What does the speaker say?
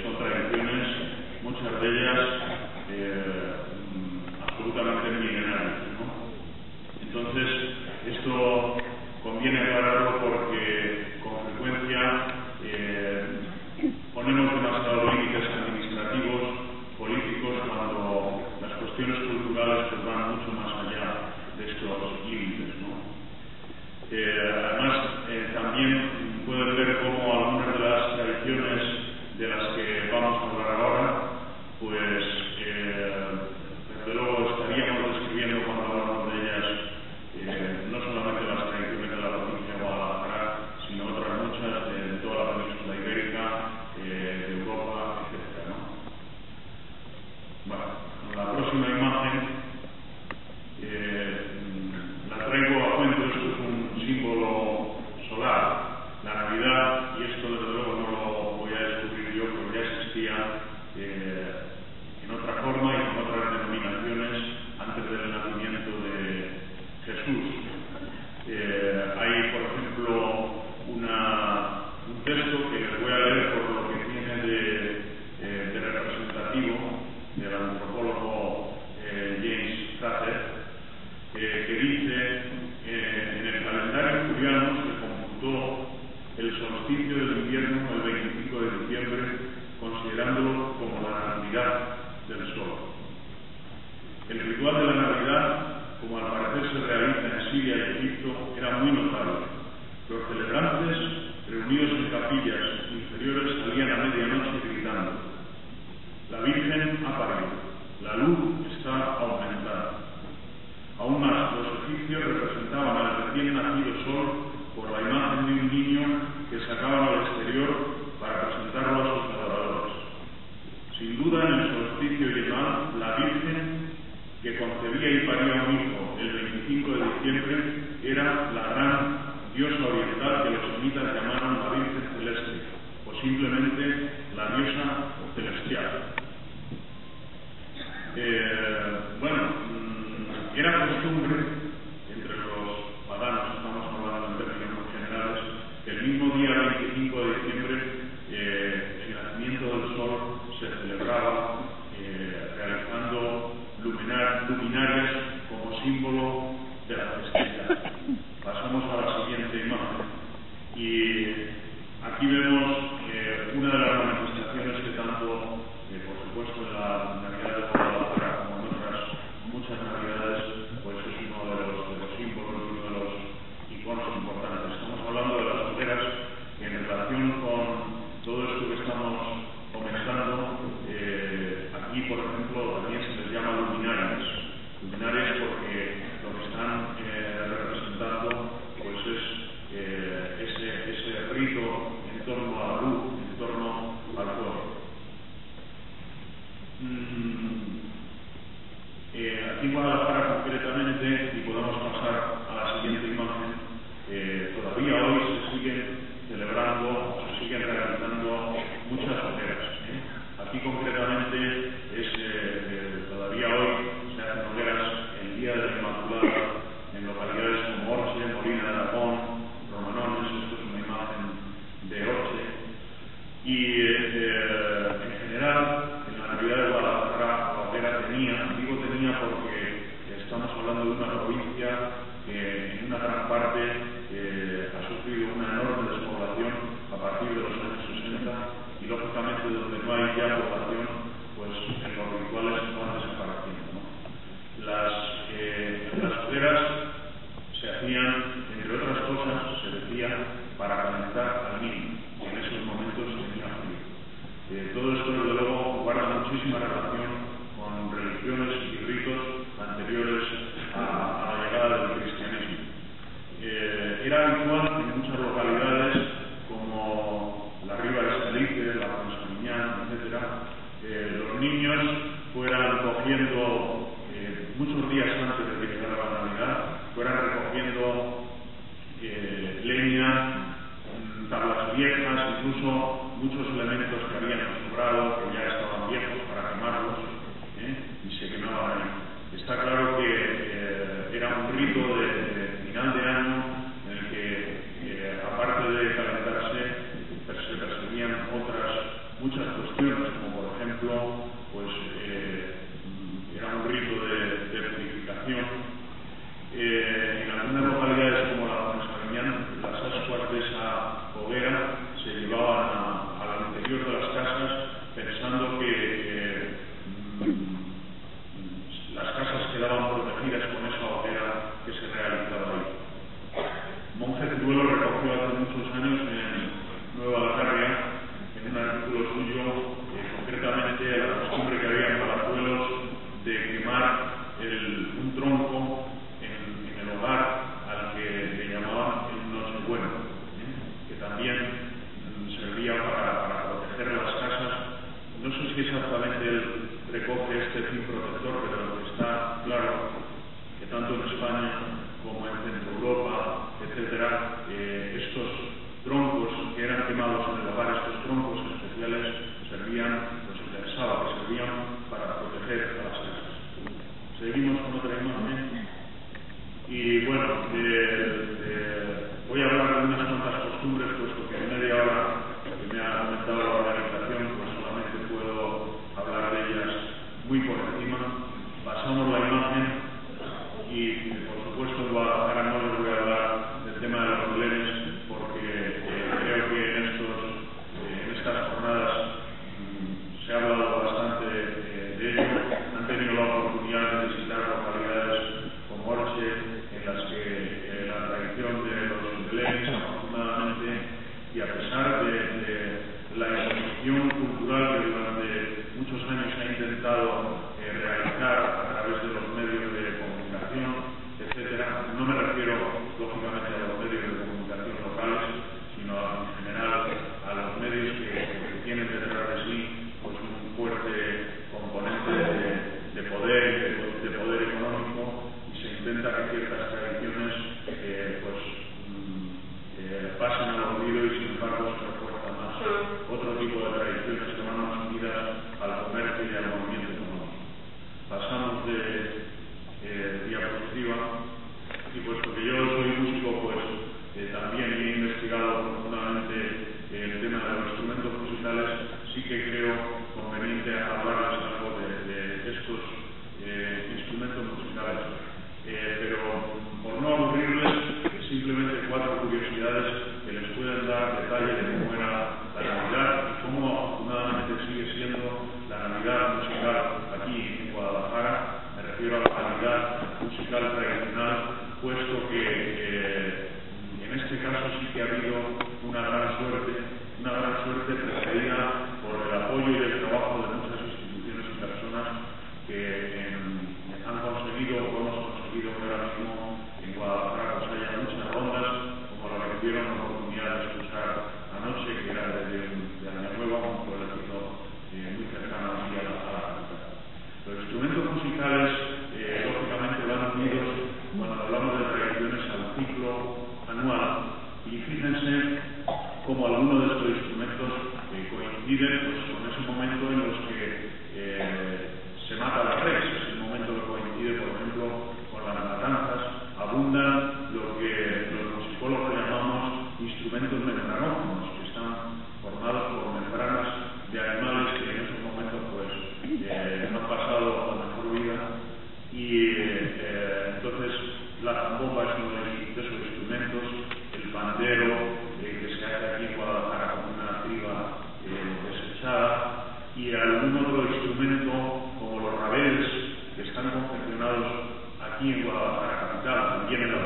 son tradiciones, muchas de ellas absolutamente milenarias, ¿no? Entonces, esto conviene aclararlo porque con frecuencia ponemos demasiados límites administrativos, políticos, cuando las cuestiones culturales pues, van mucho más allá de estos límites, ¿no? Además, también pueden ver cómo algunas de las tradiciones de las que vamos a hablar ahora, pues, desde luego estaríamos describiendo cuando hablamos de ellas, no solamente las tradiciones de la provincia de Guadalajara, sino otras muchas de toda la península ibérica, de Europa, etc., ¿no? Bueno, la próxima imagen la traigo a cuento. Esto es un símbolo solar, la Navidad, y esto desde luego no lo voy a descubrir yo, porque ya existía en otra forma y con otras denominaciones antes del nacimiento de Jesús. Hay, por ejemplo, un texto que les voy a leer por lo que tiene de representativo del antropólogo James Cather, que dice: en el calendario juliano se computó el solsticio del invierno el 25 de diciembre, considerándolo como la Navidad del Sol. El ritual de la Navidad, como al parecer se realiza en Siria y Egipto, era muy notable. Los celebrantes, reunidos en capillas inferiores, salían a medianoche gritando: la Virgen ha parido, la luz está aumentada. Aún más, los egipcios representaban al recién nacido sol por la imagen de un niño que sacaban al exterior para presentarlo a sus adoradores. Sin duda, en el solsticio yemal, la Virgen que concebía y paría un hijo el 25 de diciembre era la gran diosa oriental que los semitas llamaron la Virgen Celeste, o simplemente la diosa celestial. Era costumbre entre los paganos, estamos hablando en términos muy generales, que el mismo día 25 de diciembre el nacimiento del sol se celebraba realizando luminarias como símbolo de la festividad. Pasamos a la siguiente imagen y aquí vemos una de las manifestaciones que tanto, por supuesto, en la Navidad de Guadalajara como en otras muchas Navidades, pues es uno de los símbolos y uno de los iconos importantes. Estamos hablando de las hogueras, que en relación con todo esto que estamos comentando, aquí, por ejemplo, también se les llama luminarias. Luminarias porque lo que están representando pues es ese rito en torno a la luz, en torno al fuego. Aquí en Guadalajara concretamente, y podemos pasar a la siguiente imagen, todavía hoy se siguen celebrando, se siguen realizando muchas hogueras. Aquí concretamente todavía hoy se hacen hogueras el día de la Inmaculada en localidades como Orche, Molina de Aragón, Romanones. Esto es una imagen de Orche. Y en general, en la Navidad de Guadalajara, la hoguera tenía porque estamos hablando de una provincia que en una gran parte ha sufrido una enorme despoblación a partir de los años 60 y lógicamente donde no hay ya población, pues los rituales van desapareciendo, ¿no? Las hogueras se hacían, entre otras cosas, se decía, para calentar al niño, y en esos momentos tenía frío. Todo esto, desde luego, guarda muchísima relación con religiones y ritos anteriores a la llegada del cristianismo. Era habitual en muchas localidades como la Riva de Escalice, la Fuensaliñán, etc., los niños fueran cogiendo, muchos días antes de que llegara la Navidad, fueran recogiendo leña, tablas viejas, incluso muchos elementos que habían sobrado, que ya estaban viejos, para quemarlos, y se quemaban ahí. Está claro que era un rito de final de año en el que, aparte de calentarse, se perseguían otras muchas cuestiones muchos años en Nueva Alcarria, en un artículo suyo, concretamente la costumbre que había en Palazuelos de quemar un tronco en el hogar al que le llamaban el Nochebueno, que también servía para proteger las casas. No sé si exactamente él recoge este fin protector, pero está claro que tanto en España como en Centro Europa, etcétera, estos troncos que eran quemados en el hogar, estos troncos especiales, servían, pues se pensaba que servían para proteger a las casas. Seguimos con otra imagen. Y bueno, voy a hablar de unas cuantas costumbres, puesto que en media hora que me ha comentado la organización, pues solamente puedo hablar de ellas muy por encima. Pasamos la imagen y, por supuesto, en Guadalajara no les voy a hablar del tema de los belenes, porque creo que en estas jornadas se ha hablado bastante de ello. Han tenido la oportunidad de visitar localidades como Orche, en las que la tradición de los belenes, afortunadamente, y a pesar de la imposición cultural que durante muchos años se ha intentado realizar a través de los medios de comunicación, etcétera, no me refiero lógicamente a los medios de comunicación locales, sino en general a los medios que tienen detrás de sí pues un fuerte componente de poder económico, y se intenta que ciertas tradiciones pasen al olvido, y sin embargo se refuerza más otro tipo de tradiciones que van más unidas al comercio y al movimiento económico. Pasamos de diapositiva, y puesto que yo soy músico, pues también he investigado profundamente el tema de los instrumentos musicales. Sí que creo conveniente hablarles algo de estos instrumentos musicales, pero por no aburrirles, simplemente 4 curiosidades que les pueden dar detalle de cómo era la Navidad y cómo afortunadamente sigue siendo la Navidad musical aquí en Guadalajara. Me refiero a la Navidad musical tradicional, puesto que en este caso sí que ha habido una gran suerte precedida por el apoyo y el trabajo de muchas instituciones y personas que han conseguido o hemos conseguido que ahora mismo en Guadalajara pues haya muchas rondas, como la que tuvieron la oportunidad de escuchar anoche, que era de Año Nuevo, un pueblecito muy cercano aquí a la capital. Los instrumentos musicales, lógicamente, van unidos, cuando hablamos de tradiciones, al ciclo anual. Y fíjense cómo algunos de estos instrumentos coinciden pues, con ese momento en los que se mata la res. Es el momento que coincide, por ejemplo, con las matanzas. Abundan lo que los musicólogos llamamos instrumentos membranófonos, que están formados por membranas de animales que en esos momentos pues han pasado a la mejor vida, y entonces la zambomba es uno de esos instrumentos, el pandero que se hace aquí en Guadalajara con una triba desechada, y algún otro instrumento como los rabeles, que están confeccionados aquí en Guadalajara capital, también en la